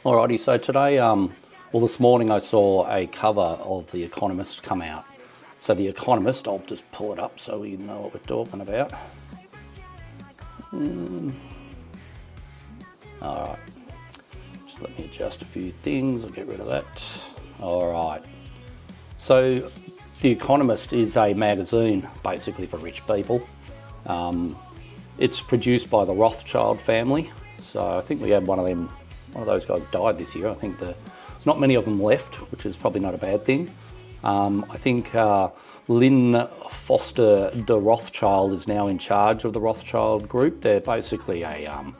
Alrighty, so today, this morning I saw a cover of The Economist come out. So The Economist, I'll just pull it up so we know what we're talking about. Alright, just let me adjust a few things, I'll get rid of that. Alright, so The Economist is a magazine basically for rich people. It's produced by the Rothschild family, so I think we had one of those guys died this year. I think there's not many of them left, which is probably not a bad thing. I think Lynn Foster de Rothschild is now in charge of the Rothschild group. They're basically a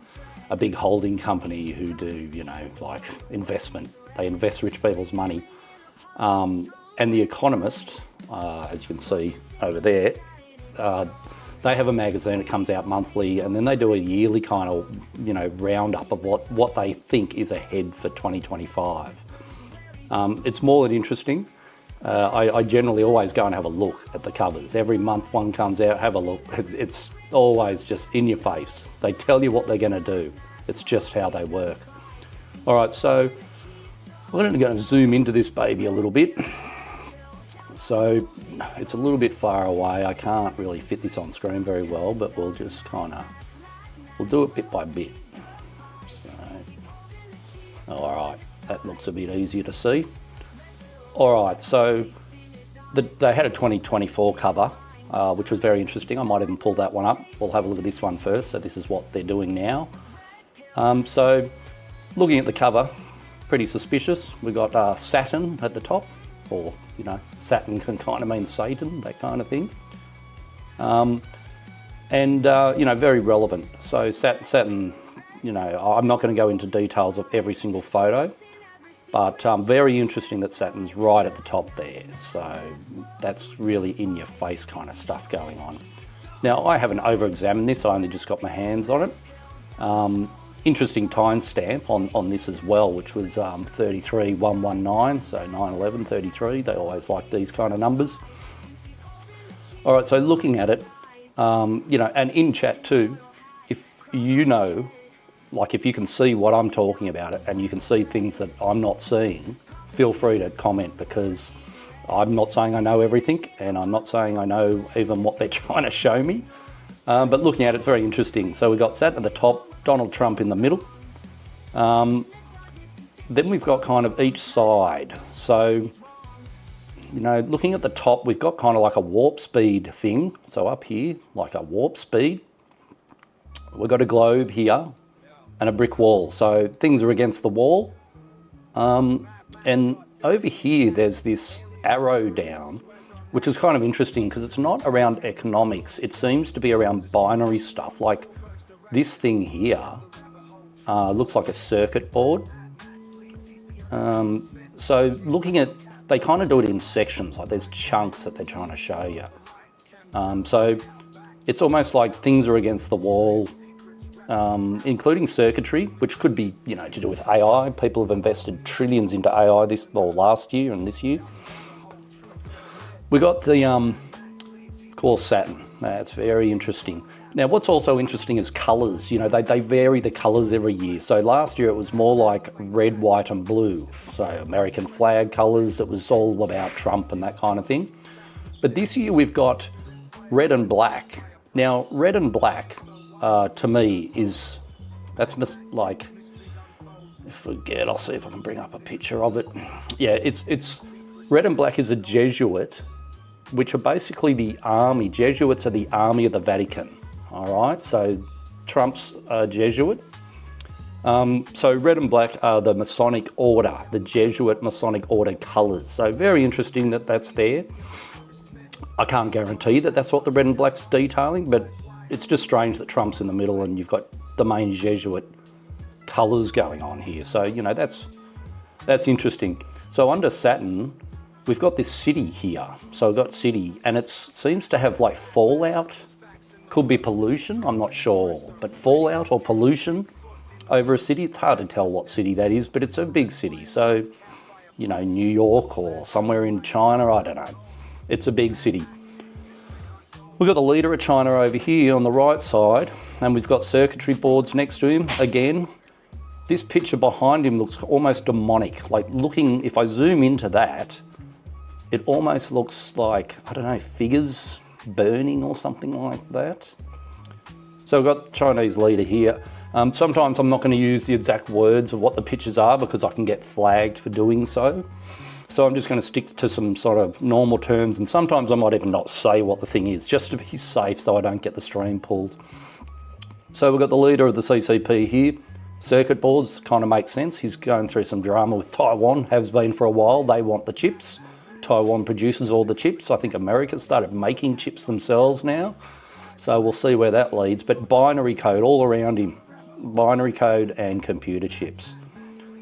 big holding company who do, like investment. They invest rich people's money. And The Economist, as you can see over there, they have a magazine that comes out monthly, and then they do a yearly kind of, roundup of what they think is ahead for 2025. It's more than interesting. I generally always go and have a look at the covers. Every month one comes out, have a look. It's always just in your face. They tell you what they're going to do. It's just how they work. All right, so we're going to zoom into this baby a little bit. So it's a little bit far away. I can't really fit this on screen very well, but we'll just we'll do it bit by bit. So, all right, that looks a bit easier to see. All right, so they had a 2024 cover, which was very interesting. I might even pull that one up. We'll have a look at this one first. So this is what they're doing now. So looking at the cover, pretty suspicious. We've got Saturn at the top, or Saturn can kind of mean Satan, that kind of thing. Very relevant. So Saturn, I'm not going to go into details of every single photo, but very interesting that Saturn's right at the top there. So that's really in your face kind of stuff going on. Now, I haven't over-examined this. I only just got my hands on it. Interesting timestamp on this as well, which was 33119, so 9/11/33. They always like these kind of numbers. All right, so looking at it, and in chat too, if if you can see what I'm talking about and you can see things that I'm not seeing, feel free to comment, because I'm not saying I know everything, and I'm not saying I know even what they're trying to show me. But looking at it, it's very interesting. So we've got Saturn at the top, Donald Trump in the middle. Then we've got kind of each side. So, looking at the top, we've got kind of like a warp speed thing. So up here, like a warp speed. We've got a globe here and a brick wall. So things are against the wall. And over here, there's this arrow down, which is kind of interesting because it's not around economics. It seems to be around binary stuff. Like this thing here looks like a circuit board. So looking at, they kind of do it in sections, like there's chunks that they're trying to show you. So it's almost like things are against the wall, including circuitry, which could be, to do with AI. People have invested trillions into AI last year and this year. We got the, of course, Saturn. That's very interesting. Now, what's also interesting is colours. They vary the colours every year. So last year it was more like red, white and blue. So American flag colours, it was all about Trump and that kind of thing. But this year we've got red and black. Now, red and black, to me, that's like, I'll see if I can bring up a picture of it. Yeah, it's red and black is a Jesuit, which are basically the army. Jesuits are the army of the Vatican, all right? So Trump's a Jesuit. So red and black are the Masonic order, the Jesuit Masonic order colours. So very interesting that that's there. I can't guarantee that that's what the red and black's detailing, but it's just strange that Trump's in the middle and you've got the main Jesuit colours going on here. So, that's interesting. So under Saturn, we've got this city here. So we've got city, and it seems to have like fallout. Could be pollution, I'm not sure. But fallout or pollution over a city, it's hard to tell what city that is, but it's a big city. So, New York or somewhere in China, I don't know. It's a big city. We've got the leader of China over here on the right side, and we've got circuitry boards next to him again. this picture behind him looks almost demonic. Like looking, if I zoom into that, it almost looks like, I don't know, figures burning or something like that. So we've got Chinese leader here. Sometimes I'm not going to use the exact words of what the pictures are because I can get flagged for doing so. So I'm just going to stick to some sort of normal terms, and sometimes I might even not say what the thing is, just to be safe so I don't get the stream pulled. So we've got the leader of the CCP here. Circuit boards kind of make sense. He's going through some drama with Taiwan, has been for a while. They want the chips. Taiwan produces all the chips. I think America started making chips themselves now. So we'll see where that leads. But binary code all around him. Binary code and computer chips.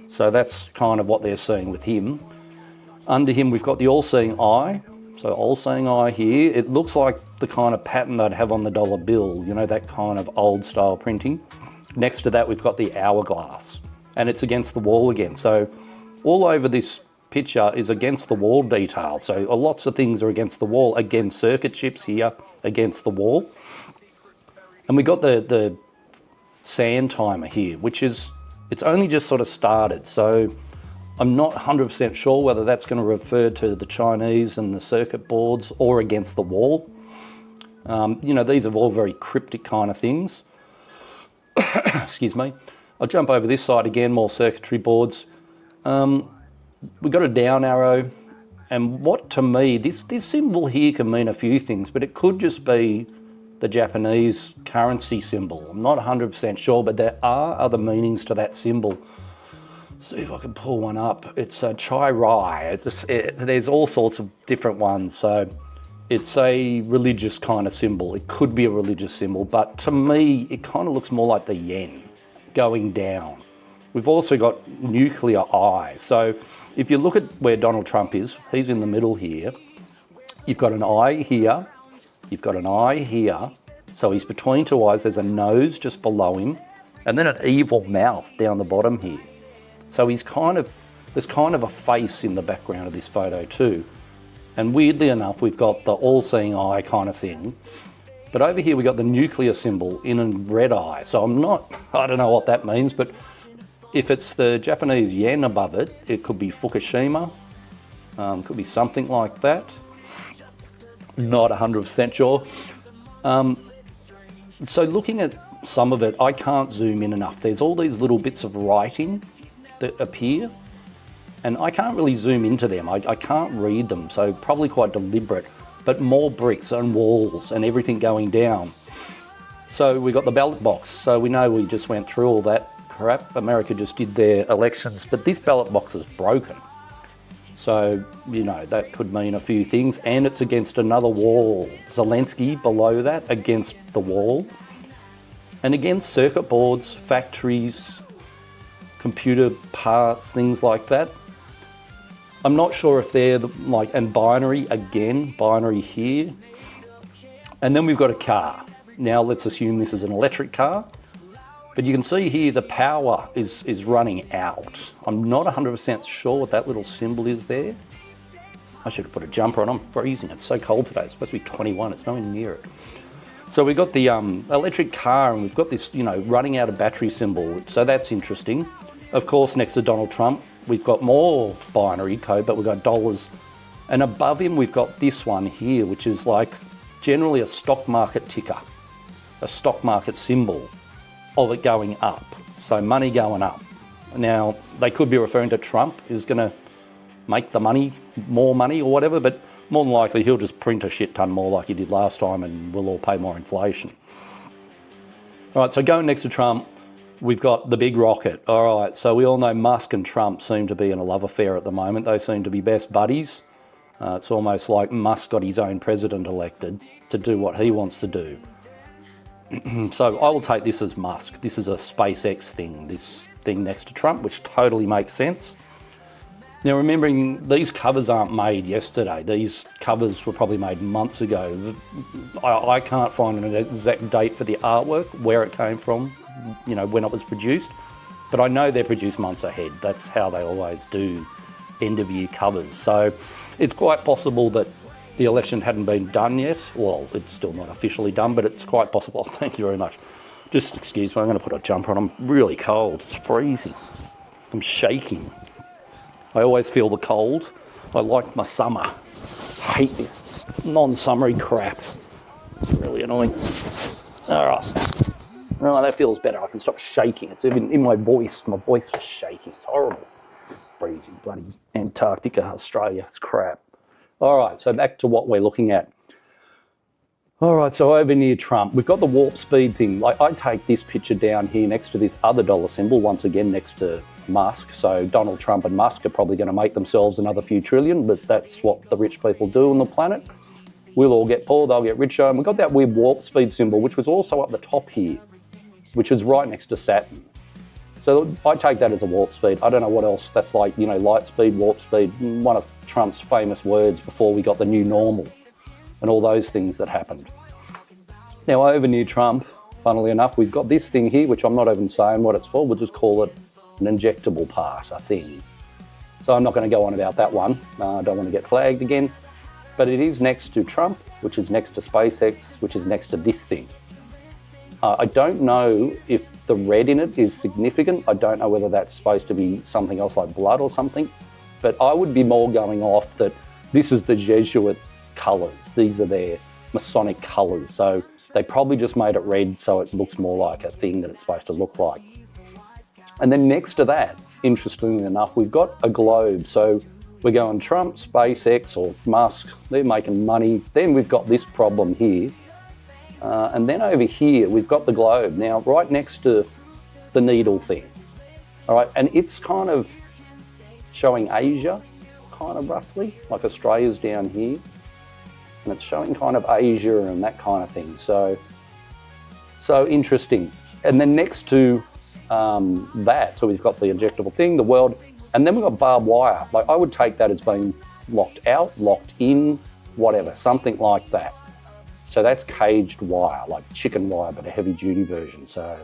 So that's kind of what they're seeing with him. Under him, we've got the all-seeing eye. So all-seeing eye here. It looks like the kind of pattern they'd have on the dollar bill, you know, that kind of old style printing. Next to that, we've got the hourglass, and it's against the wall again. So all over this picture is against the wall detail. So lots of things are against the wall. Again, circuit chips here against the wall. And we got the sand timer here, which is, it's only just sort of started. So I'm not 100% sure whether that's going to refer to the Chinese and the circuit boards or against the wall. You know, these are all very cryptic kind of things. Excuse me. I'll jump over this side again, more circuitry boards. We've got a down arrow, and what to me, this symbol here can mean a few things, but it could just be the Japanese currency symbol. I'm not 100% sure, but there are other meanings to that symbol. See if I can pull one up. It's a chai rai. There's all sorts of different ones. So it's a religious kind of symbol. It could be a religious symbol, but to me, it kind of looks more like the yen going down. We've also got nuclear eye. So if you look at where Donald Trump is, he's in the middle here. You've got an eye here. You've got an eye here. So he's between two eyes. There's a nose just below him, and then an evil mouth down the bottom here. So there's kind of a face in the background of this photo too. And weirdly enough, we've got the all-seeing eye kind of thing. But over here, we've got the nuclear symbol in a red eye. So I don't know what that means, but if it's the Japanese yen above it, it could be Fukushima. Could be something like that. Not 100% sure. So looking at some of it, I can't zoom in enough. There's all these little bits of writing that appear, and I can't really zoom into them. I can't read them, so probably quite deliberate, but more bricks and walls and everything going down. So we got the ballot box. So we know we just went through all that crap. America just did their elections, but this ballot box is broken. So, you know, that could mean a few things, and it's against another wall. Zelensky below that against the wall. And again, circuit boards, factories, computer parts, things like that. I'm not sure if they're and binary again, binary here. And then we've got a car. Now let's assume this is an electric car. But you can see here the power is running out. I'm not 100% sure what that little symbol is there. I should have put a jumper on. I'm freezing. It's so cold today. It's supposed to be 21. It's nowhere near it. So we've got the electric car, and we've got this, you know, running out of battery symbol. So that's interesting. Of course, next to Donald Trump, we've got more binary code, but we've got dollars. And above him, we've got this one here, which is like generally a stock market ticker, a stock market symbol of it going up. So money going up. Now, they could be referring to Trump is going to make the money, more money or whatever, but more than likely he'll just print a shit ton more like he did last time, and we'll all pay more inflation. All right, so going next to Trump, we've got the big rocket. All right, so we all know Musk and Trump seem to be in a love affair at the moment. They seem to be best buddies. It's almost like Musk got his own president elected to do what he wants to do. So I will take this as Musk. This is a SpaceX thing, this thing next to Trump, which totally makes sense. Now, remembering these covers aren't made yesterday. These covers were probably made months ago. I can't find an exact date for the artwork, where it came from, you know, when it was produced. But I know they're produced months ahead. That's how they always do end-of-year covers. So it's quite possible that the election hadn't been done yet. Well, it's still not officially done, but it's quite possible. Thank you very much. Just excuse me, I'm going to put a jumper on. I'm really cold. It's freezing. I'm shaking. I always feel the cold. I like my summer. I hate this non-summery crap. It's really annoying. All right. Oh, that feels better. I can stop shaking. It's even in my voice. My voice was shaking. It's horrible. Freezing. Bloody Antarctica, Australia. It's crap. All right, so back to what we're looking at. All right, so over near Trump, we've got the warp speed thing. Like, I take this picture down here next to this other dollar symbol, once again next to Musk. So Donald Trump and Musk are probably going to make themselves another few trillion, but that's what the rich people do on the planet. We'll all get poor, they'll get richer. And we've got that weird warp speed symbol, which was also up the top here, which is right next to Saturn. So I take that as a warp speed. I don't know what else that's like, you know, light speed, warp speed, one of Trump's famous words before we got the new normal and all those things that happened. Now over near Trump, funnily enough, we've got this thing here, which I'm not even saying what it's for. We'll just call it an injectable part, a thing. So I'm not going to go on about that one. I don't want to get flagged again. But it is next to Trump, which is next to SpaceX, which is next to this thing. I don't know if the red in it is significant. I don't know whether that's supposed to be something else like blood or something. But I would be more going off that this is the Jesuit colours. These are their Masonic colours. So they probably just made it red so it looks more like a thing that it's supposed to look like. And then next to that, interestingly enough, we've got a globe. So we're going Trump, SpaceX or Musk, they're making money. Then we've got this problem here. And then over here, we've got the globe. Now, right next to the needle thing. All right, and it's kind of showing Asia, kind of roughly, like Australia's down here. And it's showing kind of Asia and that kind of thing. So interesting. And then next to that, so we've got the injectable thing, the world, and then we've got barbed wire. Like, I would take that as being locked out, locked in, whatever, something like that. So that's caged wire, like chicken wire, but a heavy duty version. So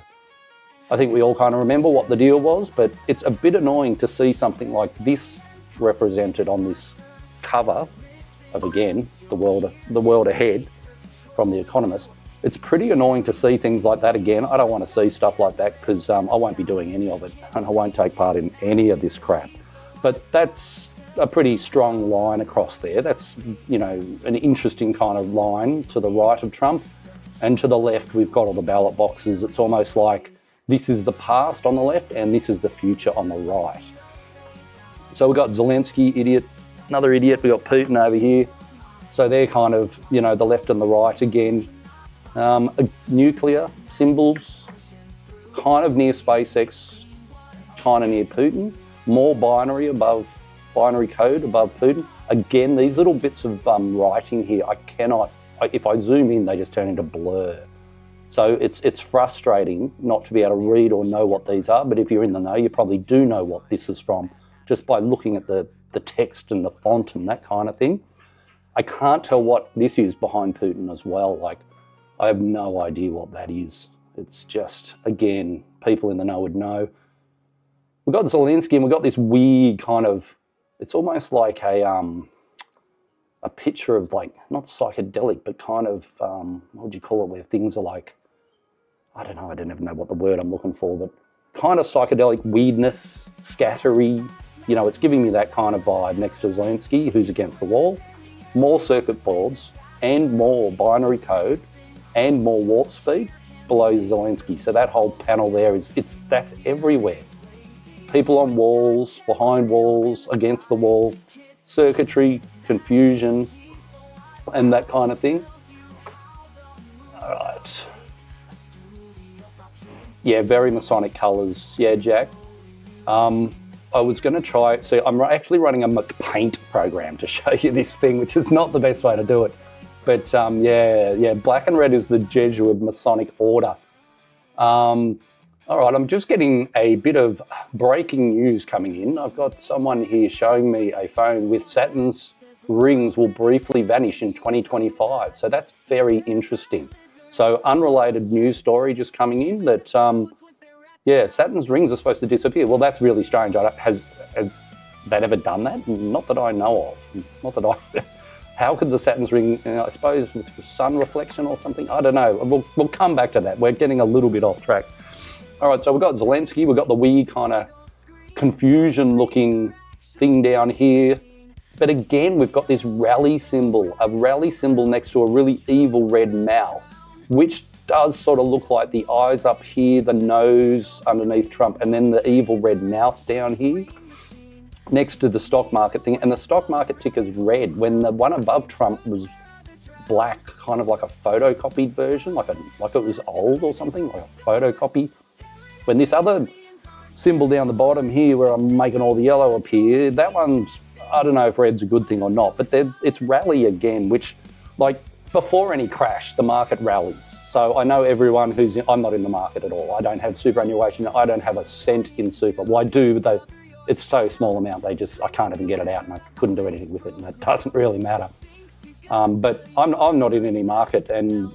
I think we all kind of remember what the deal was, but it's a bit annoying to see something like this represented on this cover of, again, the world ahead from The Economist. It's pretty annoying to see things like that again. I don't want to see stuff like that because I won't be doing any of it and I won't take part in any of this crap. But that's a pretty strong line across there. That's, you know, an interesting kind of line to the right of Trump, and to the left we've got all the ballot boxes. It's almost like this is the past on the left and this is the future on the right. So we've got Zelensky, idiot, another idiot. We've got Putin over here. So they're kind of, you know, the left and the right again. Nuclear symbols, kind of near SpaceX, kind of near Putin. More binary code above Putin. Again, these little bits of writing here, if I zoom in, they just turn into blur. So it's frustrating not to be able to read or know what these are, but if you're in the know, you probably do know what this is from, just by looking at the text and the font and that kind of thing. I can't tell what this is behind Putin as well. Like, I have no idea what that is. It's just, again, people in the know would know. We've got Zelensky and we've got this weird kind of, it's almost like a picture of, like, not psychedelic, but kind of, what would you call it, where things are like, I don't know, I don't even know what the word I'm looking for, but kind of psychedelic weirdness, scattery. You know, it's giving me that kind of vibe next to Zelensky, who's against the wall. More circuit boards and more binary code and more warp speed below Zelensky. So that whole panel there that's everywhere. People on walls, behind walls, against the wall, circuitry, confusion, and that kind of thing. All right. Yeah, very Masonic colours. Yeah, Jack. I was going to try, so I'm actually running a McPaint program to show you this thing, which is not the best way to do it. But yeah, black and red is the Jesuit Masonic order. All right, I'm just getting a bit of breaking news coming in. I've got someone here showing me a phone with Saturn's rings will briefly vanish in 2025. So that's very interesting. So unrelated news story just coming in that, Saturn's rings are supposed to disappear. Well, that's really strange. Has that ever done that? Not that I know of. Not that How could the Saturn's ring, I suppose, with sun reflection or something? I don't know. We'll come back to that. We're getting a little bit off track. All right, so we've got Zelensky. We've got the weird kind of confusion-looking thing down here. But again, we've got this rally symbol, a rally symbol next to a really evil red mouth, which does sort of look like the eyes up here, the nose underneath Trump, and then the evil red mouth down here next to the stock market thing. And the stock market ticker's red when the one above Trump was black, kind of like a photocopied version, like it was old or something, like a photocopy. When this other symbol down the bottom here, where I'm making all the yellow appear, that one's, I don't know if red's a good thing or not, but it's rally again, which, like, before any crash, the market rallies. So I know everyone I'm not in the market at all. I don't have superannuation. I don't have a cent in super. Well, I do, but it's so small amount, I can't even get it out, and I couldn't do anything with it, and it doesn't really matter. But I'm not in any market, and,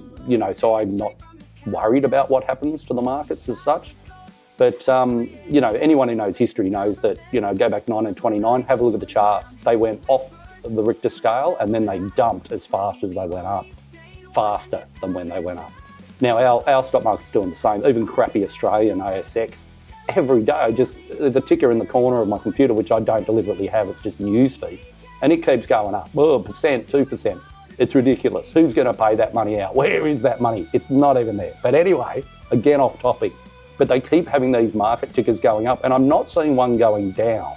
so I'm not worried about what happens to the markets as such. But, anyone who knows history knows that, go back 1929, have a look at the charts. They went off the Richter scale and then they dumped as fast as they went up, faster than when they went up. Now, our stock market's doing the same, even crappy Australian ASX. Every day, there's a ticker in the corner of my computer, which I don't deliberately have, it's just news feeds. And it keeps going up, 1%, 2%. It's ridiculous. Who's going to pay that money out? Where is that money? It's not even there. But anyway, again, off topic. But they keep having these market tickers going up, and I'm not seeing one going down.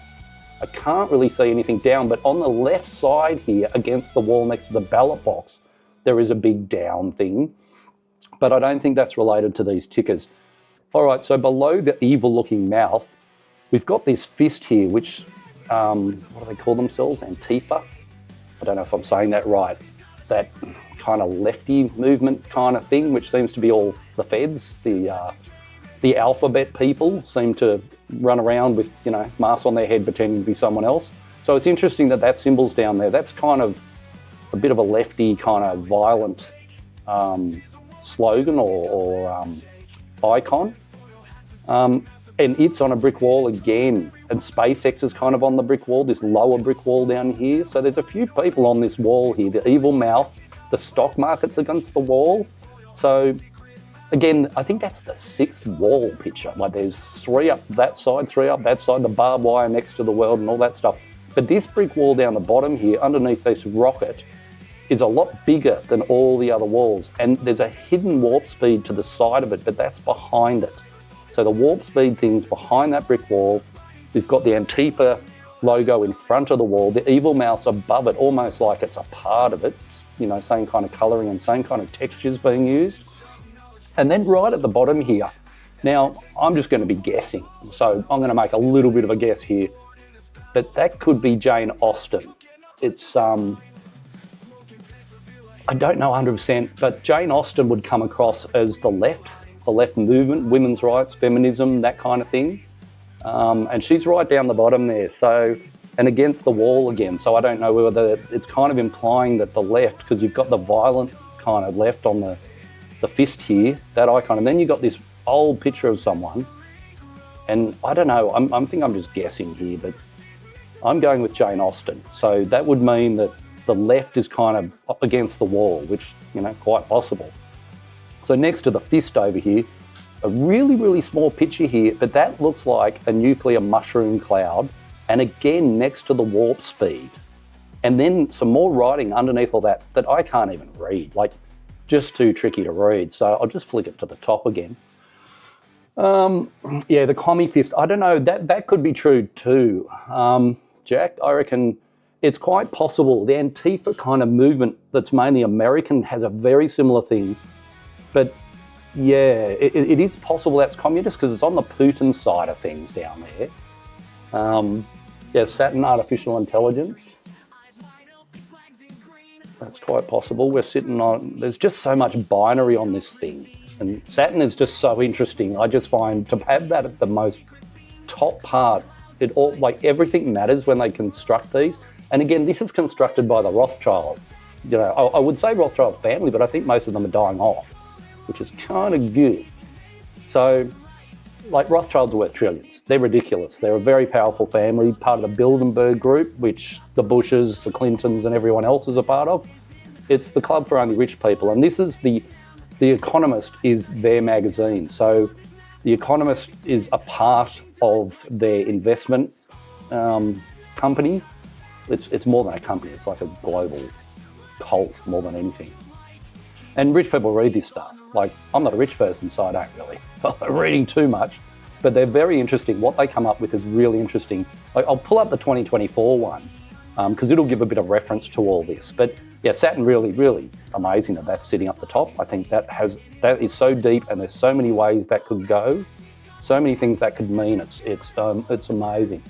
I can't really see anything down, but on the left side here, against the wall next to the ballot box, there is a big down thing. But I don't think that's related to these tickers. All right, so below the evil-looking mouth, we've got this fist here, which, what do they call themselves? Antifa? I don't know if I'm saying that right. That kind of lefty movement kind of thing, which seems to be all the feds, the alphabet people seem to run around with, masks on their head pretending to be someone else. So it's interesting that symbol's down there. That's kind of a bit of a lefty kind of violent slogan or icon. And it's on a brick wall again. And SpaceX is kind of on the brick wall, this lower brick wall down here. So there's a few people on this wall here. The evil mouth, the stock market's against the wall. So again, I think that's the sixth wall picture. Like there's 3 up that side, 3 up that side, the barbed wire next to the world and all that stuff. But this brick wall down the bottom here, underneath this rocket, is a lot bigger than all the other walls. And there's a hidden warp speed to the side of it, but that's behind it. So the warp speed thing's behind that brick wall. We've got the Antifa logo in front of the wall, the evil mouth's above it, almost like it's a part of it. Same kind of colouring and same kind of textures being used. And then right at the bottom here, now I'm just going to be guessing, so I'm going to make a little bit of a guess here, but that could be Jane Austen. It's, I don't know 100%, but Jane Austen would come across as the left movement, women's rights, feminism, that kind of thing. And she's right down the bottom there, so, and against the wall again, so I don't know whether it's kind of implying that the left, because you've got the violent kind of left on the fist here, that icon, and then you got this old picture of someone, and I don't know, I think I'm just guessing here, but I'm going with Jane Austen. So that would mean that the left is kind of up against the wall, which, quite possible. So next to the fist over here, a really, really small picture here, but that looks like a nuclear mushroom cloud, and again next to the warp speed. And then some more writing underneath all that I can't even read, like, just too tricky to read. So I'll just flick it to the top again. Yeah, the commie fist, I don't know, that could be true too. Jack, I reckon it's quite possible. The Antifa kind of movement that's mainly American has a very similar thing. But yeah, it is possible that's communist because it's on the Putin side of things down there. Yeah, Saturn artificial intelligence. That's quite possible. We're sitting on, there's just so much binary on this thing. And Saturn is just so interesting. I just find to have that at the most top part, it all, like everything matters when they construct these. And again, this is constructed by the Rothschild. I would say Rothschild family, but I think most of them are dying off, which is kind of good. So like Rothschilds are worth trillions. They're ridiculous. They're a very powerful family, part of the Bilderberg group, which the Bushes, the Clintons and everyone else is a part of. It's the club for only rich people. And this is the Economist is their magazine. So the Economist is a part of their investment company. It's more than a company. It's like a global cult more than anything. And rich people read this stuff. Like, I'm not a rich person, so I don't really reading too much. But they're very interesting. What they come up with is really interesting. Like, I'll pull up the 2024 one because it'll give a bit of reference to all this. But yeah, Saturn really, really amazing that that's sitting up the top. I think that is so deep, and there's so many ways that could go, so many things that could mean. It's amazing.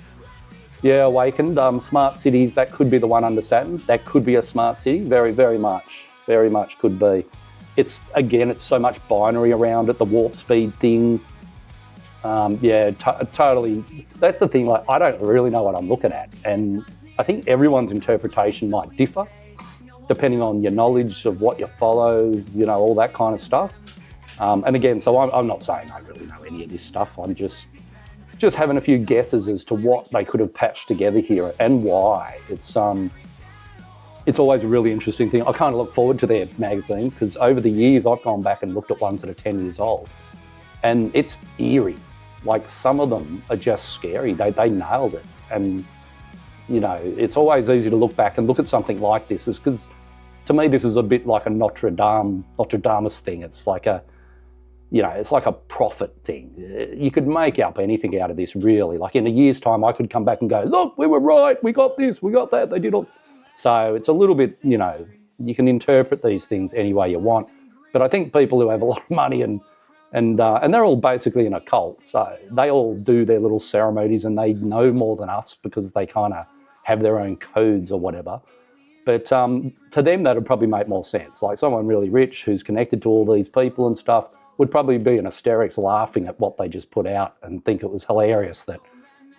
Yeah, Awakened, smart cities. That could be the one under Saturn. That could be a smart city. Very, very much could be. It's so much binary around it. The warp speed thing. Totally. That's the thing. Like, I don't really know what I'm looking at, and I think everyone's interpretation might differ, depending on your knowledge of what you follow, all that kind of stuff. And again, so I'm not saying I really know any of this stuff. I'm just having a few guesses as to what they could have patched together here and why. It's always a really interesting thing. I kind of look forward to their magazines because over the years I've gone back and looked at ones that are 10 years old, and it's eerie. Like, some of them are just scary. They nailed it. And it's always easy to look back and look at something like this, because to me this is a bit like a Notre Dame's thing. It's like it's like a prophet thing. You could make up anything out of this, really. Like, in a year's time, I could come back and go, look, we were right, we got this, we got that, they did all. So it's a little bit, you can interpret these things any way you want. But I think people who have a lot of money and they're all basically in a cult, so they all do their little ceremonies and they know more than us because they kind of have their own codes or whatever. But to them, that would probably make more sense. Like, someone really rich who's connected to all these people and stuff would probably be in hysterics laughing at what they just put out and think it was hilarious that,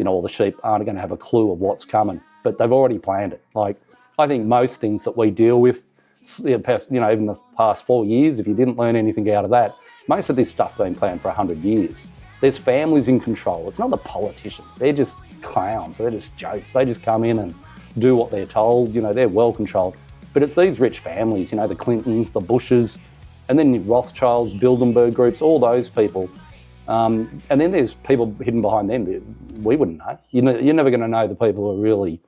all the sheep aren't going to have a clue of what's coming. But they've already planned it. Like, I think most things that we deal with, even the past 4 years, if you didn't learn anything out of that, most of this stuff's been planned for 100 years. There's families in control. It's not the politicians. They're just clowns. They're just jokes. They just come in and do what they're told. They're well controlled. But it's these rich families, the Clintons, the Bushes, and then the Rothschilds, Bilderberg groups, all those people. And then there's people hidden behind them that we wouldn't know. You're never going to know the people who are really,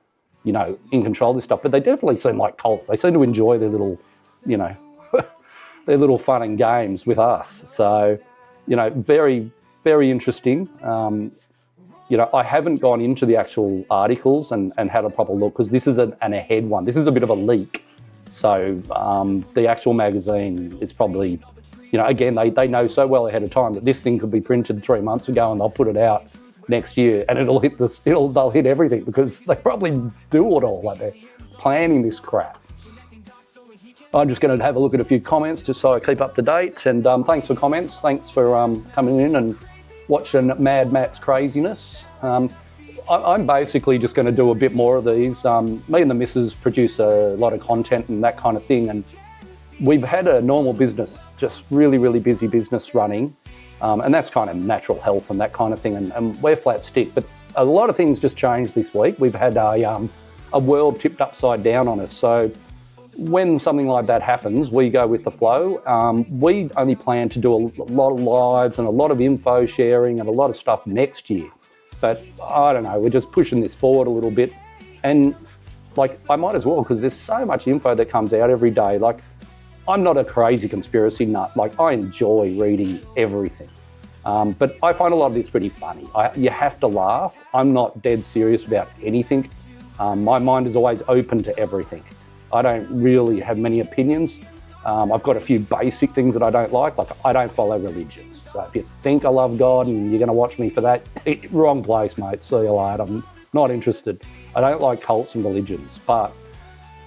in control of this stuff. But they definitely seem like cults. They seem to enjoy their little, their little fun and games with us. So, very, very interesting. I haven't gone into the actual articles and had a proper look, because this is an ahead one. This is a bit of a leak. So the actual magazine is probably, again, they know so well ahead of time that this thing could be printed 3 months ago and they'll put it out next year and they'll hit everything, because they probably do it all. Like, they're planning this crap. I'm just going to have a look at a few comments just so I keep up to date. And thanks for comments. Thanks for coming in and watching Mad Matt's craziness. I'm basically just going to do a bit more of these. Me and the missus produce a lot of content and that kind of thing. And we've had a normal business, just really, really busy business running. And that's kind of natural health and that kind of thing. And we're flat stick. But a lot of things just changed this week. We've had a world tipped upside down on us. So when something like that happens, we go with the flow. We only plan to do a lot of lives and a lot of info sharing and a lot of stuff next year. But I don't know, we're just pushing this forward a little bit. And like, I might as well, because there's so much info that comes out every day. Like, I'm not a crazy conspiracy nut. Like, I enjoy reading everything. But I find a lot of this pretty funny. You have to laugh. I'm not dead serious about anything. My mind is always open to everything. I don't really have many opinions. I've got a few basic things that I don't like. Like, I don't follow religions. So if you think I love God and you're going to watch me for that, wrong place, mate. See you later. I'm not interested. I don't like cults and religions. But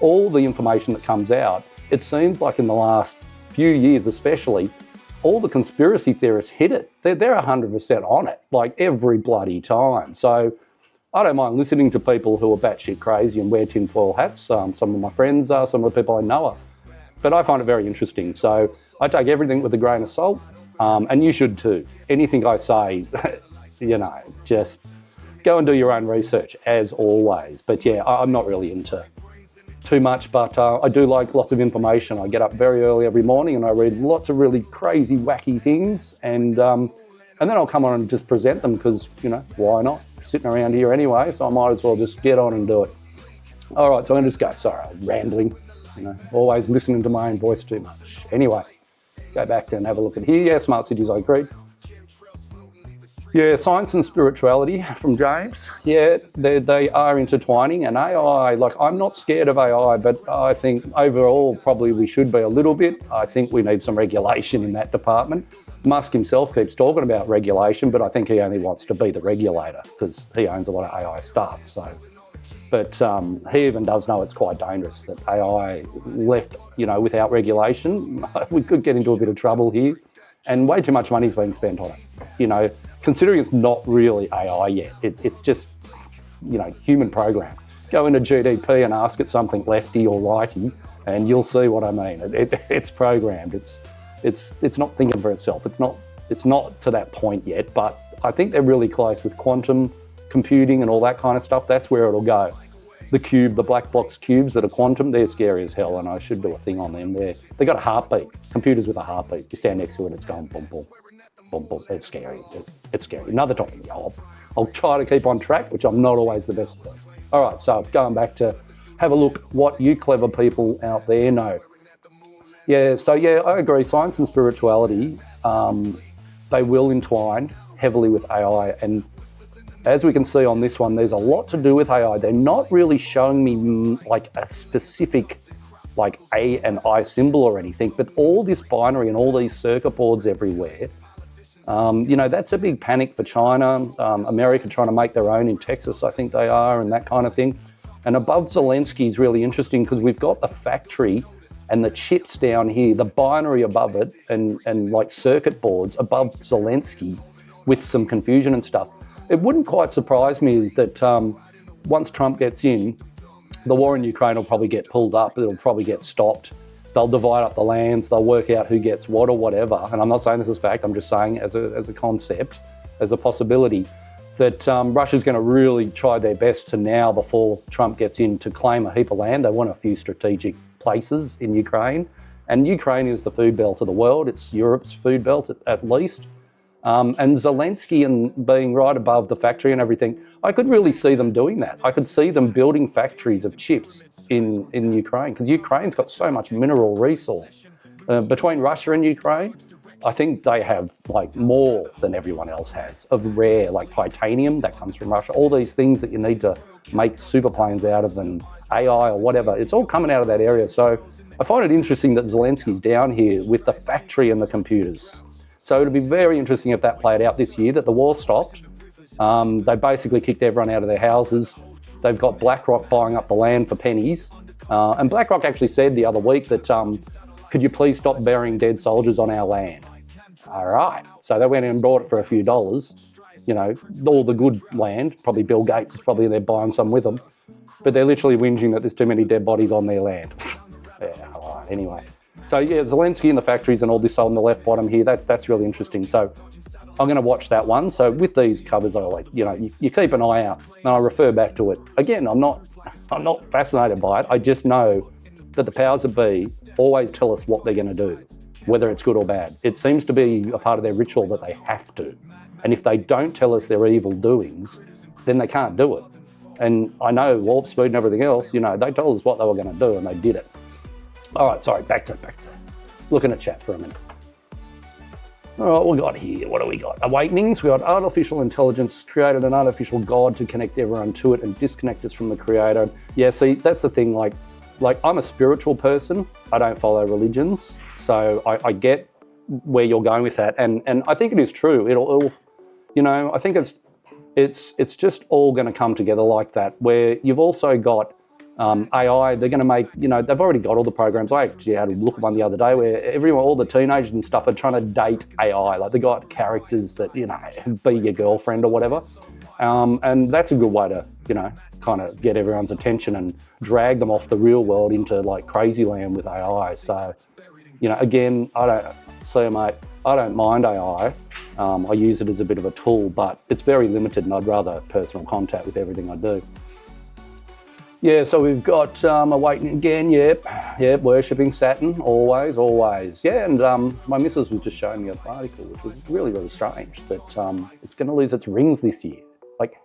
all the information that comes out, it seems like in the last few years especially, all the conspiracy theorists hit it. They're 100% on it, like every bloody time. So I don't mind listening to people who are batshit crazy and wear tinfoil hats. Some of my friends are, some of the people I know are. But I find it very interesting. So I take everything with a grain of salt. And you should too. Anything I say, just go and do your own research, as always. But yeah, I'm not really into too much, but I do like lots of information. I get up very early every morning and I read lots of really crazy, wacky things, and then I'll come on and just present them because, why not? Sitting around here anyway, so I might as well just get on and do it. All right, so I'm going to just go. Sorry, I'm rambling. Always listening to my own voice too much. Anyway, go back and have a look at here. Yeah, smart cities, I agree. Yeah, science and spirituality from James. Yeah, they are intertwining, and AI, I'm not scared of AI, but I think overall probably we should be a little bit. I think we need some regulation in that department. Musk himself keeps talking about regulation, but I think he only wants to be the regulator because he owns a lot of AI stuff. But he even does know it's quite dangerous that AI left, without regulation. We could get into a bit of trouble here, and way too much money is being spent on it. Considering it's not really AI yet, it's just, human program. Go into GDP and ask it something lefty or righty, and you'll see what I mean. It's programmed. It's not thinking for itself. It's not to that point yet, but I think they're really close with quantum computing and all that kind of stuff. That's where it'll go. The black box cubes that are quantum, they're scary as hell, and I should do a thing on them. They got a heartbeat. Computers with a heartbeat. You stand next to it, it's going boom, boom, boom, boom. It's scary. It's scary. Another topic. I'll try to keep on track, which I'm not always the best at. All right, so going back to have a look what you clever people out there know. Yeah, so yeah, I agree. Science and spirituality, they will entwine heavily with AI, and as we can see on this one, there's a lot to do with AI. They're not really showing me like a specific A and I symbol or anything, but all this binary and all these circuit boards everywhere, that's a big panic for China. America trying to make their own in Texas, I think they are, and that kind of thing. And above Zelensky is really interesting because we've got the factory and the chips down here, the binary above it, and like circuit boards above Zelensky with some confusion and stuff. It wouldn't quite surprise me that once Trump gets in, the war in Ukraine will probably get pulled up. It'll probably get stopped. They'll divide up the lands. They'll work out who gets what or whatever. And I'm not saying this is fact. I'm just saying as a concept, as a possibility, that Russia's going to really try their best to now, before Trump gets in, to claim a heap of land. They want a few strategic places in Ukraine. And Ukraine is the food belt of the world. It's Europe's food belt at least. And Zelensky and being right above the factory and everything, I could really see them doing that. I could see them building factories of chips in Ukraine, because Ukraine's got so much mineral resource. Between Russia and Ukraine, I think they have more than everyone else has of rare, titanium that comes from Russia, all these things that you need to make super planes out of, and AI or whatever. It's all coming out of that area. So I find it interesting that Zelensky's down here with the factory and the computers. So it'll be very interesting if that played out this year, that the war stopped. They basically kicked everyone out of their houses. They've got BlackRock buying up the land for pennies. And BlackRock actually said the other week that, could you please stop burying dead soldiers on our land? All right. So they went in and bought it for a few dollars. All the good land. Probably Bill Gates is probably there buying some with them. But they're literally whinging that there's too many dead bodies on their land. Yeah, all right, anyway. So yeah, Zelensky and the factories and all this on the left bottom here, that's really interesting. So I'm going to watch that one. So with these covers, you keep an eye out, and I refer back to it. Again, I'm not fascinated by it. I just know that the powers that be always tell us what they're going to do, whether it's good or bad. It seems to be a part of their ritual that they have to. And if they don't tell us their evil doings, then they can't do it. And I know Warp Speed and everything else, they told us what they were going to do and they did it. All right, sorry, back to looking at chat for a minute. All right, what we got here? What do we got? Awakenings. We got artificial intelligence created an artificial god to connect everyone to it and disconnect us from the creator. Yeah, see, that's the thing. Like I'm a spiritual person. I don't follow religions, so I get where you're going with that, and I think it is true. It'll I think it's just all going to come together like that. Where you've also got AI, they're going to make, they've already got all the programs. I actually had a look at one the other day where all the teenagers and stuff are trying to date AI. They got characters that, be your girlfriend or whatever. And that's a good way to, kind of get everyone's attention and drag them off the real world into crazy land with AI. So, again, I don't see, mate. I don't mind AI. I use it as a bit of a tool, but it's very limited and I'd rather personal contact with everything I do. Yeah, so we've got awaiting again, yep, worshipping Saturn, always. Yeah, and my missus was just showing me an article, which was really, really strange, that it's going to lose its rings this year. Like,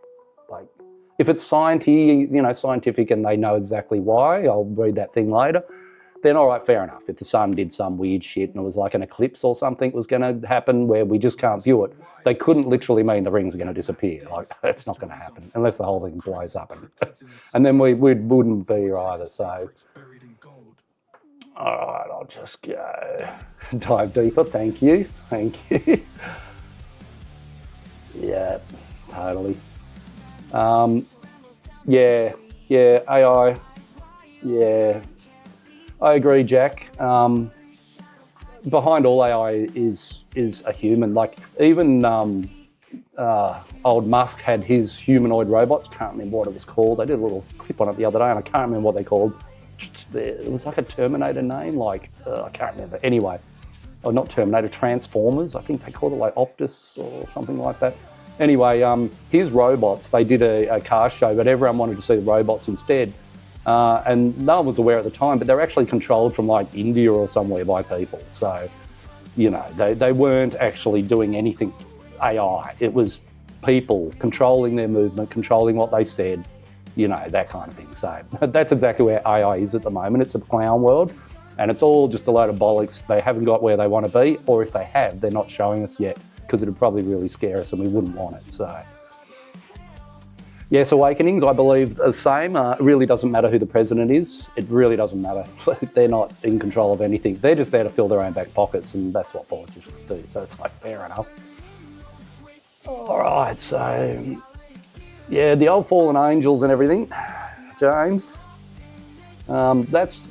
if it's scientific and they know exactly why, I'll read that thing later, then all right, fair enough. If the sun did some weird shit and it was like an eclipse or something was going to happen where we just can't view it, they couldn't literally mean the rings are going to disappear. Like, that's not going to happen unless the whole thing blows up. And then we wouldn't be here either. So, all right, I'll just go dive deeper. Thank you. Yeah, totally. Yeah, AI. Yeah, I agree, Jack. Behind all AI is a human. Like, even old Musk had his humanoid robots. Can't remember what it was called. They did a little clip on it the other day, and I can't remember what they called. It was like a Terminator name. I can't remember. Anyway, or not Terminator, Transformers. I think they called it like Optus or something like that. Anyway, his robots. They did a car show, but everyone wanted to see the robots instead. And no one was aware at the time, but they're actually controlled from like India or somewhere by people. So, they weren't actually doing anything AI. It was people controlling their movement, controlling what they said, that kind of thing. So that's exactly where AI is at the moment. It's a clown world and it's all just a load of bollocks. They haven't got where they want to be, or if they have, they're not showing us yet because it would probably really scare us and we wouldn't want it. So. Yes, awakenings, I believe the same. It really doesn't matter who the president is. It really doesn't matter. They're not in control of anything. They're just there to fill their own back pockets, and that's what politicians do. So it's like, fair enough. All right, so, yeah, the old fallen angels and everything, James. That's,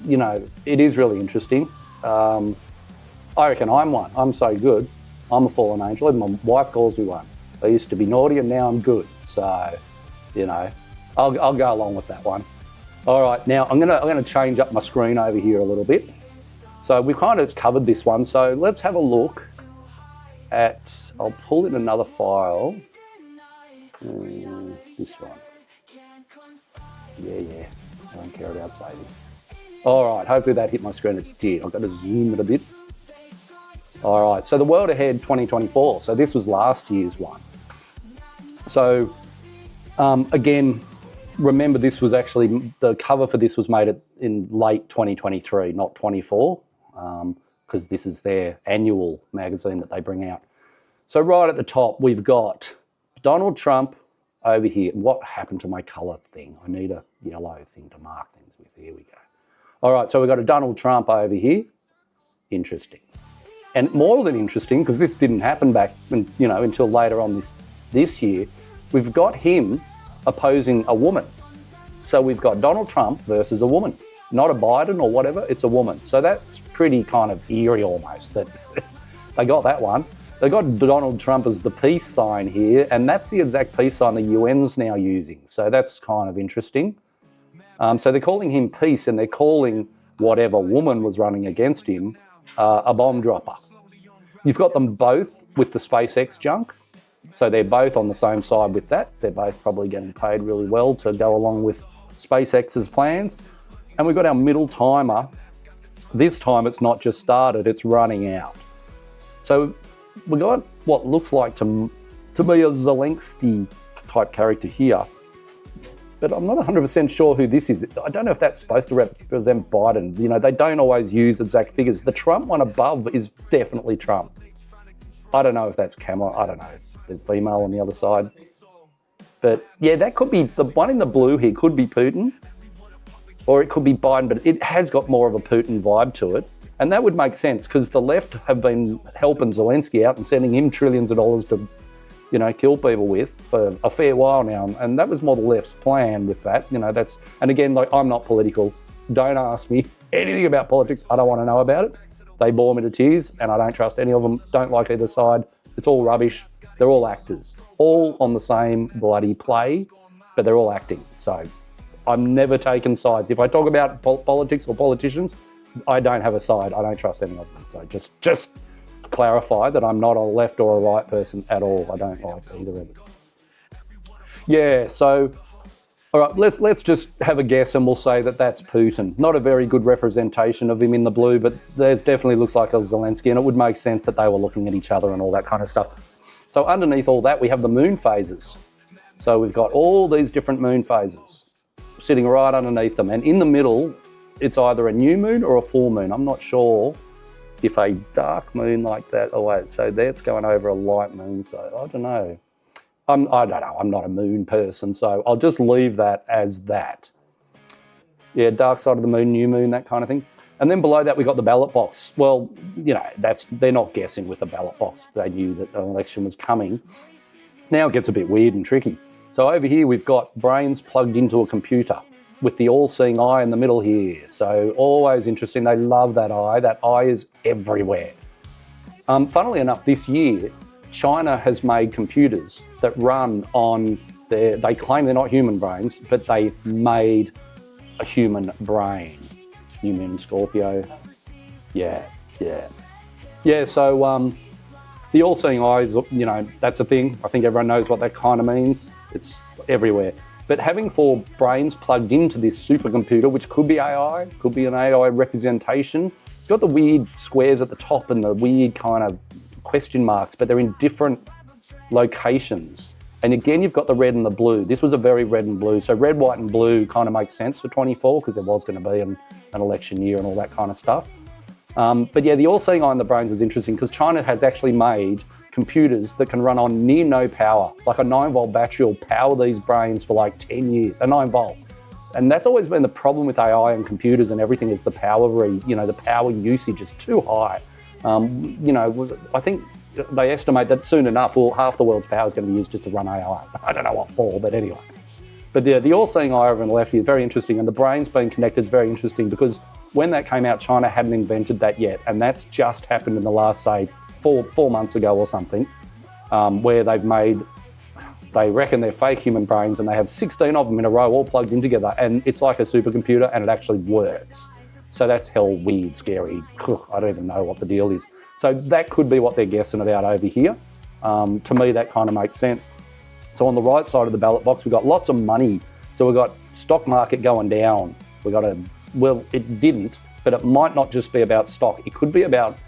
it is really interesting. I reckon I'm one. I'm so good. I'm a fallen angel. Even my wife calls me one. I used to be naughty and now I'm good. So... I'll go along with that one. All right, now I'm gonna change up my screen over here a little bit. So we've kind of covered this one. So let's have a look at. I'll pull in another file. This one. Yeah. I don't care about saving. All right. Hopefully that hit my screen. It did. I've got to zoom it a bit. All right. So the World Ahead 2024. So this was last year's one. So. Again, remember this was actually, the cover for this was made in late 2023, not 24, because this is their annual magazine that they bring out. So right at the top, we've got Donald Trump over here. What happened to my colour thing? I need a yellow thing to mark things with. Here we go. All right, so we've got a Donald Trump over here. Interesting. And more than interesting, because this didn't happen back, until later on this year, we've got him opposing a woman. So we've got Donald Trump versus a woman, not a Biden or whatever, it's a woman. So that's pretty kind of eerie almost that they got that one. They got Donald Trump as the peace sign here, and that's the exact peace sign the UN's now using. So that's kind of interesting. So they're calling him peace, and they're calling whatever woman was running against him a bomb dropper. You've got them both with the SpaceX junk. So they're both on the same side with that. They're both probably getting paid really well to go along with SpaceX's plans. And we've got our middle timer. This time it's not just started, it's running out. So we got what looks like to me a Zelensky type character here. But I'm not 100% sure who this is. I don't know if that's supposed to represent Biden. They don't always use exact figures. The Trump one above is definitely Trump. I don't know if that's Kamala, I don't know. The female on the other side. But yeah, that could be, the one in the blue here could be Putin, or it could be Biden, but it has got more of a Putin vibe to it. And that would make sense because the left have been helping Zelensky out and sending him trillions of dollars to, kill people with for a fair while now. And that was more the left's plan with that. And again, I'm not political. Don't ask me anything about politics. I don't want to know about it. They bore me to tears and I don't trust any of them. Don't like either side. It's all rubbish. They're all actors, all on the same bloody play, but they're all acting. So I'm never taking sides. If I talk about politics or politicians, I don't have a side. I don't trust any of them. So just clarify that I'm not a left or a right person at all. I don't like either of it. Yeah, so, all right, let's just have a guess and we'll say that that's Putin. Not a very good representation of him in the blue, but there's definitely looks like a Zelensky, and it would make sense that they were looking at each other and all that kind of stuff. So underneath all that, we have the moon phases. So we've got all these different moon phases sitting right underneath them. And in the middle, it's either a new moon or a full moon. I'm not sure if a dark moon like that, oh wait, so that's going over a light moon. So I don't know. I don't know, I'm not a moon person, so I'll just leave that as that. Yeah, dark side of the moon, new moon, that kind of thing. And then below that, we got the ballot box. Well, you know, they're not guessing with the ballot box. They knew that an election was coming. Now it gets a bit weird and tricky. So over here, we've got brains plugged into a computer with the all-seeing eye in the middle here. So always interesting. They love that eye. That eye is everywhere. Funnily enough, this year, China has made computers that run on they claim they're not human brains, but they've made a human brain. New Moon Scorpio. Yeah. So the all-seeing eyes, you know, that's a thing. I think everyone knows what that kind of means. It's everywhere. But having 4 brains plugged into this supercomputer, which could be AI, could be an AI representation, it's got the weird squares at the top and the weird kind of question marks, but they're in different locations. And again, you've got the red and the blue. This was a very red and blue. So red, white and blue kind of makes sense for 24 because there was going to be an election year and all that kind of stuff. But yeah, the all-seeing eye in the brains is interesting because China has actually made computers that can run on near no power. Like a 9-volt battery will power these brains for like 10 years, a 9-volt. And that's always been the problem with AI and computers and everything is the power usage is too high. I think they estimate that soon enough, half the world's power is going to be used just to run AI. I don't know what for, but anyway. But the all-seeing eye over on the left here is very interesting, and the brains being connected is very interesting because when that came out, China hadn't invented that yet, and that's just happened in the last, say, four months ago or something, where they reckon they're fake human brains, and they have 16 of them in a row all plugged in together, and it's like a supercomputer, and it actually works. So that's hell weird, scary. I don't even know what the deal is. So that could be what they're guessing about over here. To me, that kind of makes sense. So on the right side of the ballot box, we've got lots of money. So we've got stock market going down. It didn't, but it might not just be about stock. It could be about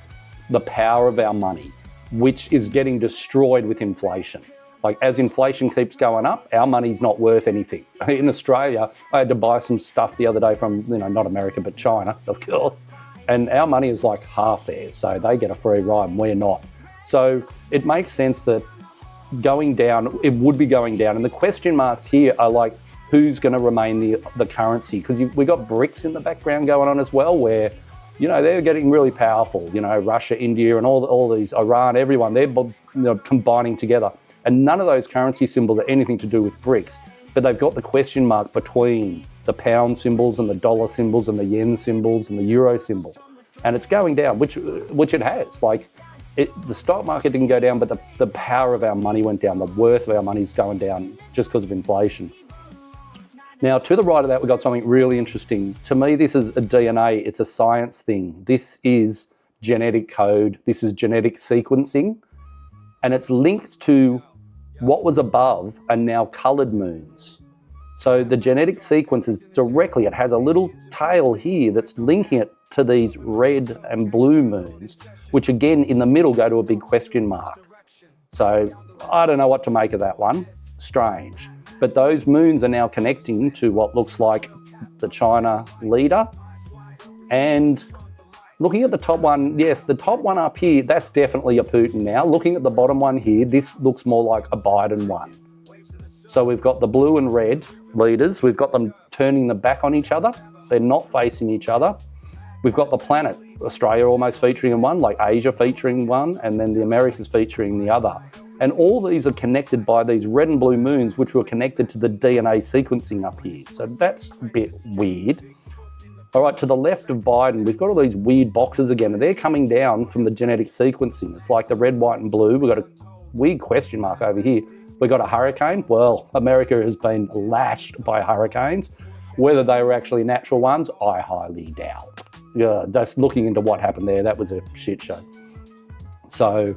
the power of our money, which is getting destroyed with inflation. Like as inflation keeps going up, our money's not worth anything. In Australia, I had to buy some stuff the other day from, not America, but China, of course. And our money is like half theirs, so they get a free ride and we're not. So it makes sense that going down, it would be going down. And the question marks here are like, who's going to remain the currency? Because we got BRICS in the background going on as well, where, they're getting really powerful. Russia, India, and all these, Iran, everyone, they're combining together. And none of those currency symbols are anything to do with BRICS, but they've got the question mark between the pound symbols and the dollar symbols and the yen symbols and the euro symbol. And it's going down, which it has. Like, the stock market didn't go down, but the power of our money went down. The worth of our money is going down just because of inflation. Now, to the right of that, we've got something really interesting. To me, this is a DNA. It's a science thing. This is genetic code. This is genetic sequencing. And it's linked to what was above are now coloured moons. So the genetic sequence is directly, it has a little tail here that's linking it to these red and blue moons, which again in the middle go to a big question mark. So I don't know what to make of that one. Strange. But those moons are now connecting to what looks like the China leader. And looking at the top one, yes, the top one up here, that's definitely a Putin now. Looking at the bottom one here, this looks more like a Biden one. So we've got the blue and red leaders. We've got them turning their back on each other. They're not facing each other. We've got the planet, Australia almost featuring in one, like Asia featuring one, and then the Americas featuring the other. And all these are connected by these red and blue moons, which were connected to the DNA sequencing up here. So that's a bit weird. All right, to the left of Biden, we've got all these weird boxes again, and they're coming down from the genetic sequencing. It's like the red, white, and blue. We've got a weird question mark over here. We've got a hurricane. Well, America has been lashed by hurricanes. Whether they were actually natural ones, I highly doubt. Yeah, that's looking into what happened there. That was a shit show. So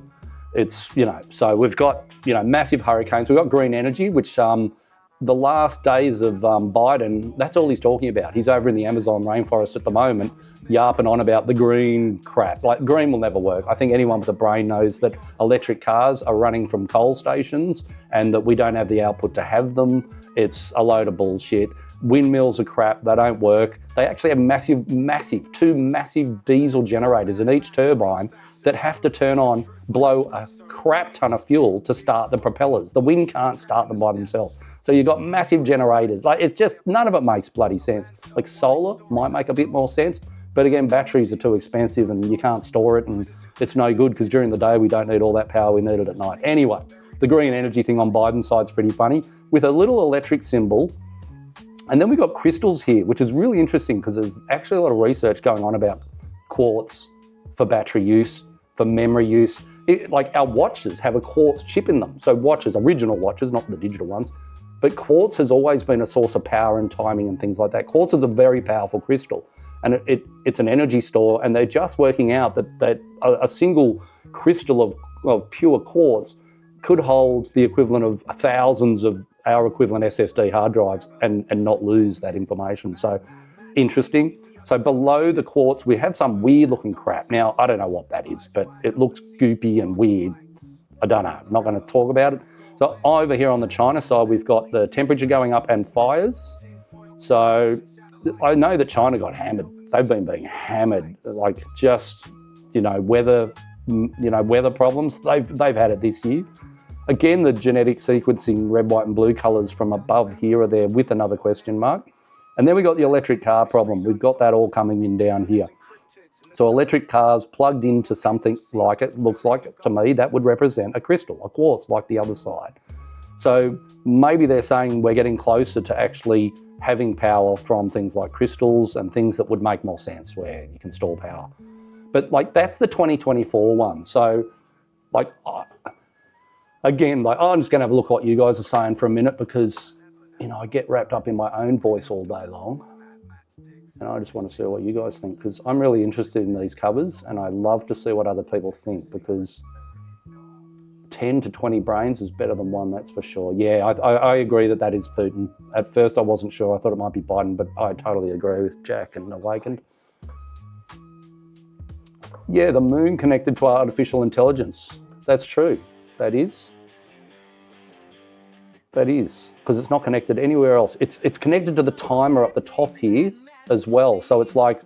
it's, so we've got, massive hurricanes. We've got green energy, which the last days of Biden, that's all he's talking about. He's over in the Amazon rainforest at the moment, yarping on about the green crap. Like, green will never work. I think anyone with a brain knows that electric cars are running from coal stations and that we don't have the output to have them. It's a load of bullshit. Windmills are crap. They don't work. They actually have two massive diesel generators in each turbine that have to turn on, blow a crap ton of fuel to start the propellers. The wind can't start them by themselves. So you've got massive generators. Like, it's just, none of it makes bloody sense. Like, solar might make a bit more sense, but again, batteries are too expensive and you can't store it, and it's no good because during the day we don't need all that power, we need it at night. Anyway, the green energy thing on Biden's side's pretty funny, with a little electric symbol. And then we've got crystals here, which is really interesting because there's actually a lot of research going on about quartz for battery use, for memory use. Like, our watches have a quartz chip in them. So watches, original watches, not the digital ones, but quartz has always been a source of power and timing and things like that. Quartz is a very powerful crystal, and it's an energy store, and they're just working out that a single crystal of pure quartz could hold the equivalent of thousands of our equivalent SSD hard drives and not lose that information. So interesting. So below the quartz, we have some weird looking crap. Now, I don't know what that is, but it looks goopy and weird. I don't know. I'm not going to talk about it. So over here on the China side, we've got the temperature going up and fires. So I know that China got hammered. They've been being hammered, like, just, weather problems. They've had it this year. Again, the genetic sequencing, red, white and blue colours from above here are there with another question mark. And then we got the electric car problem. We've got that all coming in down here. So electric cars plugged into something like it, looks like, to me, that would represent a crystal, a quartz, like the other side. So maybe they're saying we're getting closer to actually having power from things like crystals and things that would make more sense where you can store power. But, like, that's the 2024 one. So, like, again, like, I'm just going to have a look at what you guys are saying for a minute because, I get wrapped up in my own voice all day long. And I just want to see what you guys think, because I'm really interested in these covers and I love to see what other people think, because 10 to 20 brains is better than one, that's for sure. Yeah, I agree that is Putin. At first I wasn't sure. I thought it might be Biden, but I totally agree with Jack and Awakened. Yeah, the moon connected to artificial intelligence. That's true. That is. Because it's not connected anywhere else. It's connected to the timer up the top here as well. So it's like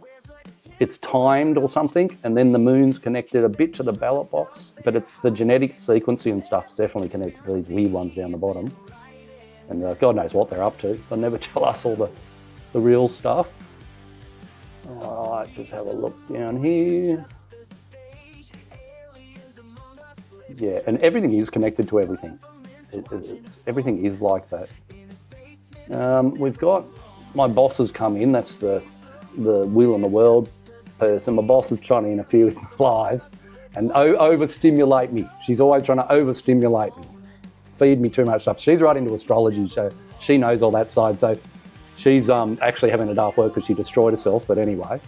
it's timed or something, and then the moon's connected a bit to the ballot box, but it's the genetic sequencing and stuff's definitely connected to these weird ones down the bottom. And God knows what they're up to. They'll never tell us all the real stuff. All right, just have a look down here. Yeah, and everything is connected to everything. Everything is like that. We've got my boss has come in. That's the will in the world person. My boss is trying to interfere with my lives and overstimulate me. She's always trying to overstimulate me, feed me too much stuff. She's right into astrology, so she knows all that side. So she's actually having a daft work because she destroyed herself. But anyway,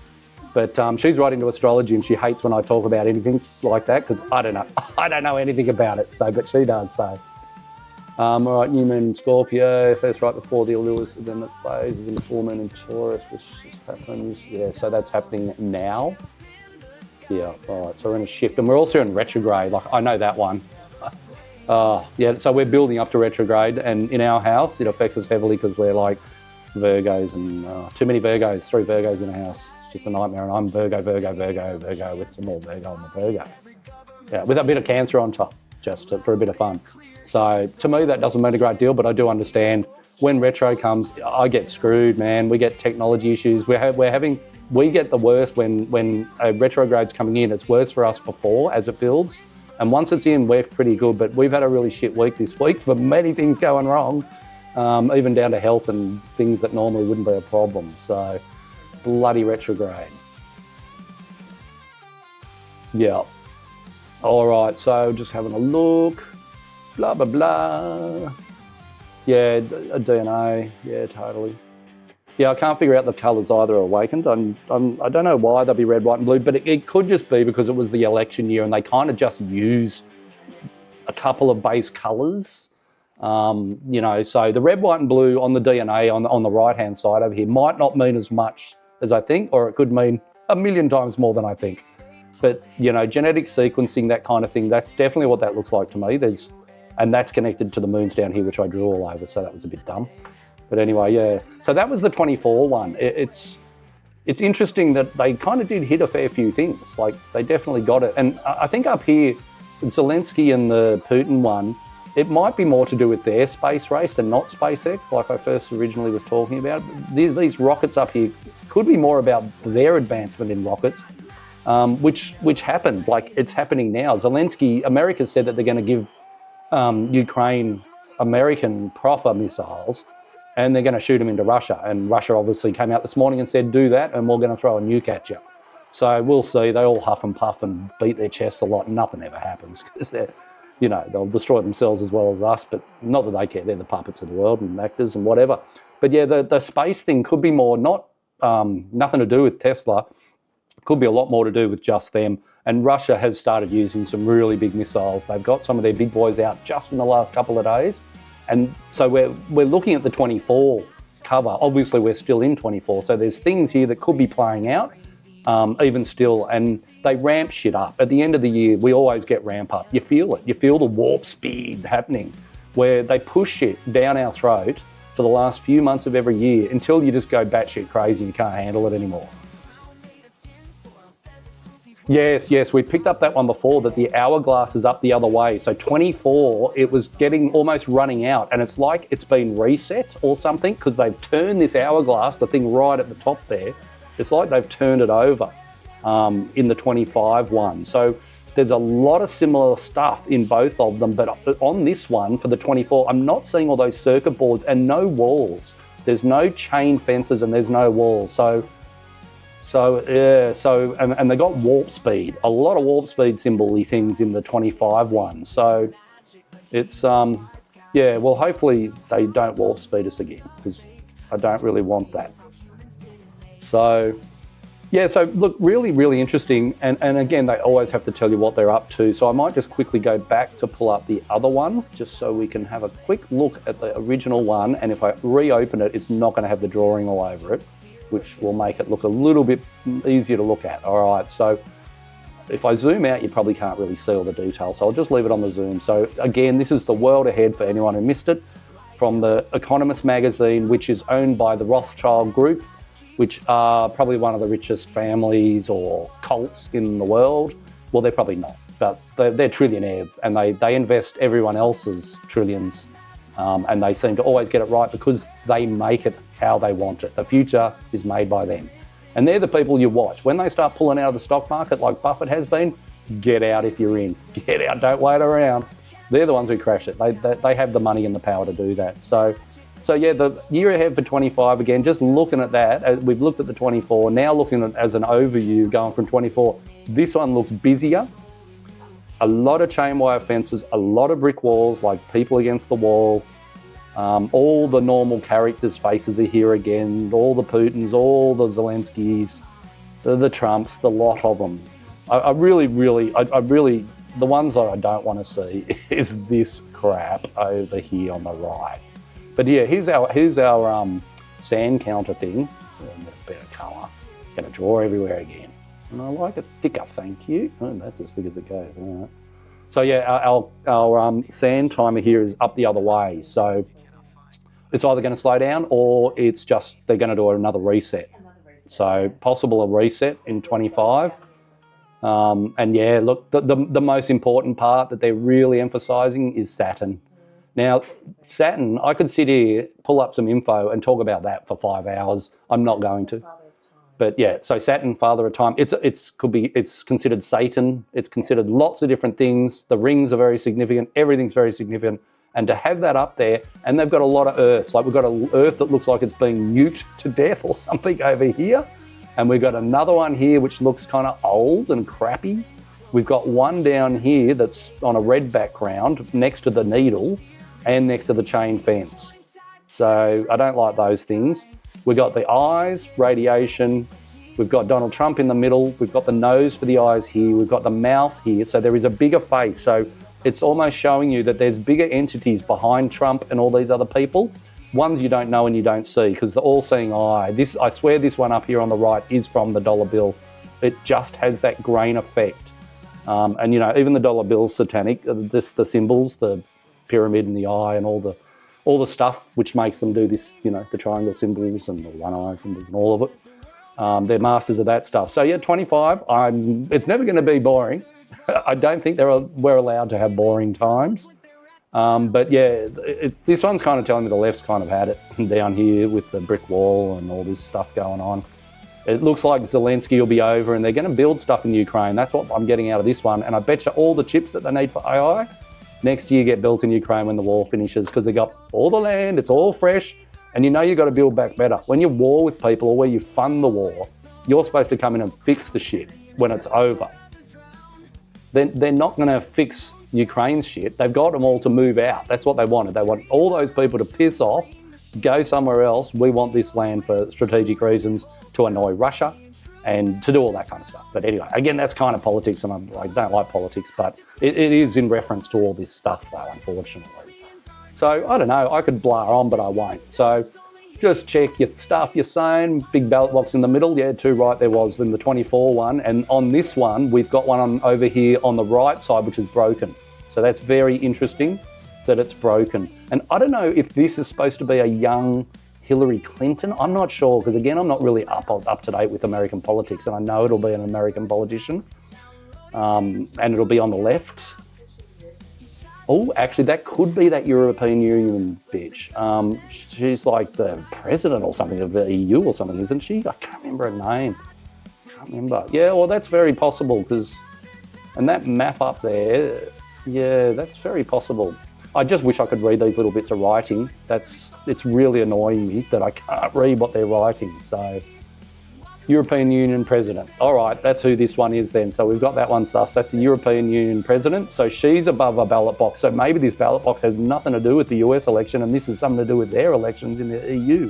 she's right into astrology and she hates when I talk about anything like that because I don't know. I don't know anything about it. So, but she does. So. All right, new moon in Scorpio, first right before the Lewis, then the phase is in full moon in Taurus, which happens, yeah, so that's happening now. Yeah, all right, so we're in a shift, and we're also in retrograde, like, I know that one. Yeah, so we're building up to retrograde, and in our house, it affects us heavily because we're like Virgos, and too many Virgos, 3 Virgos in a house. It's just a nightmare, and I'm Virgo, with some more Virgo on the Virgo. Yeah, with a bit of Cancer on top, just for a bit of fun. So to me, that doesn't mean a great deal, but I do understand when retro comes, I get screwed, man. We get technology issues. We get the worst when a retrograde's coming in. It's worse for us before as it builds. And once it's in, we're pretty good, but we've had a really shit week this week for many things going wrong, even down to health and things that normally wouldn't be a problem. So bloody retrograde. Yeah. All right, so just having a look. Blah, blah, blah. Yeah, a DNA. Yeah, totally. Yeah, I can't figure out the colours either awakened. I don't know why they'll be red, white and blue, but it could just be because it was the election year and they kind of just use a couple of base colours. You know, so the red, white and blue on the DNA on the right-hand side over here might not mean as much as I think, or it could mean a million times more than I think. But, you know, genetic sequencing, that kind of thing, that's definitely what that looks like to me. And that's connected to the moons down here, which I drew all over, so that was a bit dumb. But anyway, yeah. So that was the 24 one. It's interesting that they kind of did hit a fair few things. Like, they definitely got it. And I think up here, Zelensky and the Putin one, it might be more to do with their space race than not SpaceX, like I first originally was talking about. These rockets up here could be more about their advancement in rockets, which happened. Like, it's happening now. America said that they're going to give Ukraine American proper missiles, and they're going to shoot them into Russia. And Russia obviously came out this morning and said, do that, and we're going to throw a nuke at you. So we'll see. They all huff and puff and beat their chests a lot. Nothing ever happens because they'll destroy themselves as well as us, but not that they care. They're the puppets of the world and actors and whatever. But yeah, the space thing could be more nothing to do with Tesla. Could be a lot more to do with just them. And Russia has started using some really big missiles. They've got some of their big boys out just in the last couple of days. And so we're looking at the 24 cover. Obviously, we're still in 24. So there's things here that could be playing out even still. And they ramp shit up. At the end of the year, we always get ramp up. You feel it. You feel the warp speed happening where they push shit down our throat for the last few months of every year until you just go batshit crazy and you can't handle it anymore. Yes, we picked up that one before, that the hourglass is up the other way. So 24, it was getting almost running out, and it's like it's been reset or something because they've turned this hourglass, the thing right at the top there, it's like they've turned it over in the 25 one. So there's a lot of similar stuff in both of them, but on this one for the 24, I'm not seeing all those circuit boards and no walls. There's no chain fences and there's no walls. So they got warp speed, a lot of warp speed symbol-y things in the 25 one. So it's, well, hopefully they don't warp speed us again because I don't really want that. So, yeah, so look, really, really interesting. And again, they always have to tell you what they're up to. So I might just quickly go back to pull up the other one just so we can have a quick look at the original one. And if I reopen it, it's not going to have the drawing all over it, which will make it look a little bit easier to look at. All right, so if I zoom out, you probably can't really see all the details, so I'll just leave it on the zoom. So again, this is the world ahead for anyone who missed it, from the Economist magazine, which is owned by the Rothschild Group, which are probably one of the richest families or cults in the world. Well, they're probably not, but they're trillionaire, and they invest everyone else's trillions. And they seem to always get it right because they make it how they want it. The future is made by them. And they're the people you watch. When they start pulling out of the stock market like Buffett has been, get out if you're in. Get out, don't wait around. They're the ones who crash it. They have the money and the power to do that. So yeah, the year ahead for 25, again, just looking at that, we've looked at the 24, now looking at it as an overview going from 24. This one looks busier. A lot of chain wire fences, a lot of brick walls, like people against the wall. All the normal characters' faces are here again. All the Putins, all the Zelenskys, the Trumps, the lot of them. I really, the ones that I don't want to see is this crap over here on the right. But yeah, here's our sand counter thing. A bit of colour. Going to draw everywhere again. And I like it thicker, thank you. Oh, that's as thick as it goes. All right. So yeah, our sand timer here is up the other way. So it's either going to slow down or it's just they're going to do another reset. So possible a reset in 25. And yeah, look, the most important part that they're really emphasising is Saturn. Now, Saturn, I could sit here, pull up some info and talk about that for 5 hours. I'm not going to. But yeah, so Saturn, father of time, it's considered Satan. It's considered lots of different things. The rings are very significant. Everything's very significant. And to have that up there, and they've got a lot of Earths. Like we've got an Earth that looks like it's being nuked to death or something over here. And we've got another one here which looks kind of old and crappy. We've got one down here that's on a red background next to the needle and next to the chain fence. So I don't like those things. We've got the eyes, radiation. We've got Donald Trump in the middle. We've got the nose for the eyes here. We've got the mouth here. So there is a bigger face. So it's almost showing you that there's bigger entities behind Trump and all these other people. Ones you don't know and you don't see, because the all-seeing eye. I swear this one up here on the right is from the dollar bill. It just has that grain effect. And, you know, even the dollar bill's satanic. The symbols, the pyramid and the eye and all the stuff which makes them do this, you know, the triangle symbols and the one eye symbols and all of it. They're masters of that stuff. So yeah, 25, it's never going to be boring. I don't think we're allowed to have boring times. But yeah, this one's kind of telling me the left's kind of had it down here with the brick wall and all this stuff going on. It looks like Zelensky will be over and they're going to build stuff in Ukraine. That's what I'm getting out of this one. And I bet you all the chips that they need for AI next year get built in Ukraine when the war finishes, because they got all the land, it's all fresh. And you know you've got to build back better. When you war with people or where you fund the war, you're supposed to come in and fix the shit when it's over. They're not going to fix Ukraine's shit. They've got them all to move out. That's what they wanted. They want all those people to piss off, go somewhere else. We want this land for strategic reasons, to annoy Russia and to do all that kind of stuff. But anyway, again, that's kind of politics, and I don't like politics, but it is in reference to all this stuff though, unfortunately. So I don't know, I could blare on, but I won't. So just check your stuff you're saying. Big ballot box in the middle. Yeah, too right, there was in the 24 one. And on this one, we've got one over here on the right side, which is broken. So that's very interesting that it's broken. And I don't know if this is supposed to be a young Hillary Clinton. I'm not sure, because again, I'm not really up to date with American politics, and I know it'll be an American politician, and it'll be on the left. Oh, actually, that could be that European Union bitch. She's like the president or something of the EU or something, isn't she? I can't remember her name. Can't remember. Yeah, well, that's very possible, and that map up there, yeah, that's very possible. I just wish I could read these little bits of writing. It's really annoying me that I can't read what they're writing. So, European Union president. All right, that's who this one is then. So we've got that one sus. That's the European Union president. So she's above a ballot box. So maybe this ballot box has nothing to do with the US election, and this is something to do with their elections in the EU.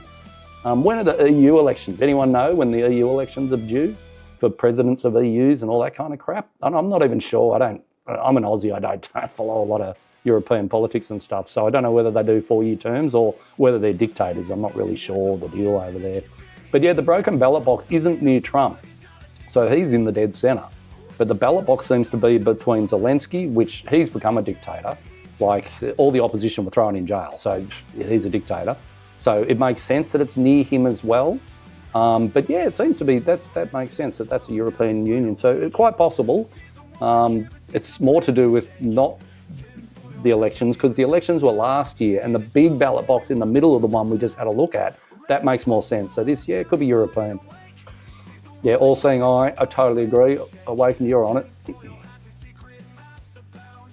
When are the EU elections? Anyone know when the EU elections are due for presidents of EUs and all that kind of crap? I'm not even sure. I'm an Aussie. I don't follow a lot of European politics and stuff. So I don't know whether they do 4-year terms or whether they're dictators. I'm not really sure the deal over there. But yeah, the broken ballot box isn't near Trump. So he's in the dead centre. But the ballot box seems to be between Zelensky, which he's become a dictator. Like all the opposition were thrown in jail. So he's a dictator. So it makes sense that it's near him as well. But yeah, it seems to be, that makes sense that that's a European Union. So it's quite possible. It's more to do with not the elections, because the elections were last year, and the big ballot box in the middle of the one we just had a look at, that makes more sense. So this, yeah, it could be European. Yeah, all seeing eye, I totally agree. Awaken, you're on it.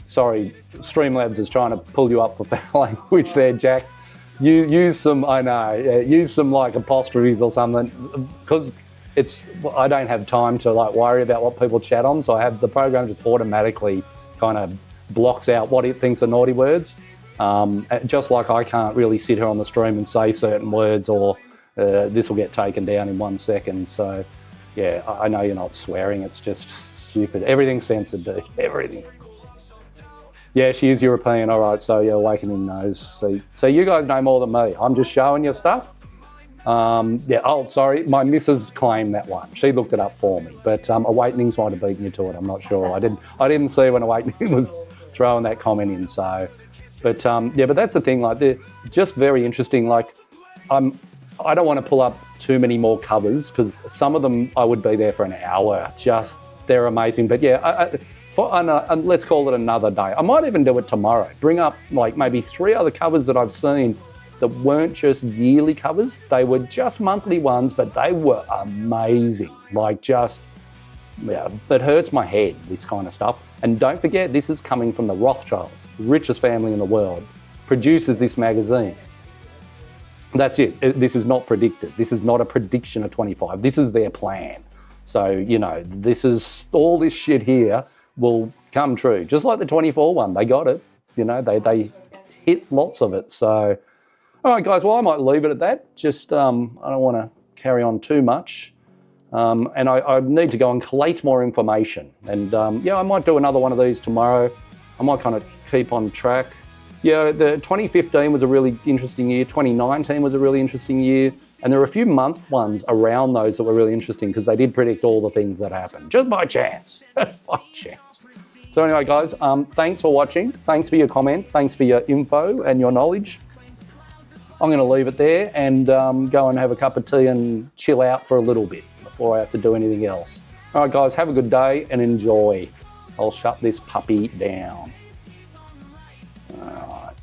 Sorry, Streamlabs is trying to pull you up for foul language there, Jack. You use some, I know, use some like apostrophes or something, because I don't have time to like worry about what people chat on, so I have the program just automatically kind of blocks out what it thinks are naughty words. Just like I can't really sit here on the stream and say certain words, or this will get taken down in 1 second. So yeah, I know you're not swearing, it's just stupid. Everything's censored, dude, everything. Yeah, she is European, all right, so yeah, Awakening knows. So you guys know more than me. I'm just showing you stuff. Yeah, oh, sorry, my missus claimed that one. She looked it up for me, but Awakenings might have beaten you to it, I'm not sure. I didn't see when Awakening was throwing that comment in, so. But yeah, but that's the thing, like, they're just very interesting. Like, I don't want to pull up too many more covers, because some of them I would be there for an hour. Just, they're amazing. But yeah, let's call it another day. I might even do it tomorrow. Bring up like maybe 3 other covers that I've seen that weren't just yearly covers. They were just monthly ones, but they were amazing. Like, just, yeah, it hurts my head, this kind of stuff. And don't forget, this is coming from the Rothschilds, the richest family in the world, produces this magazine. That's it. This is not predicted. This is not a prediction of 25. This is their plan. So, you know, this is, all this shit here will come true. Just like the 24 one, they got it. You know, they hit lots of it. So All right, guys, well, I might leave it at that. Just, I don't want to carry on too much. And I need to go and collate more information. And yeah, I might do another one of these tomorrow. I might kind of keep on track. Yeah, the 2015 was a really interesting year. 2019 was a really interesting year. And there were a few month ones around those that were really interesting because they did predict all the things that happened, just by chance, by chance. So anyway, guys, thanks for watching. Thanks for your comments. Thanks for your info and your knowledge. I'm going to leave it there and go and have a cup of tea and chill out for a little bit before I have to do anything else. All right, guys, have a good day and enjoy. I'll shut this puppy down. All right.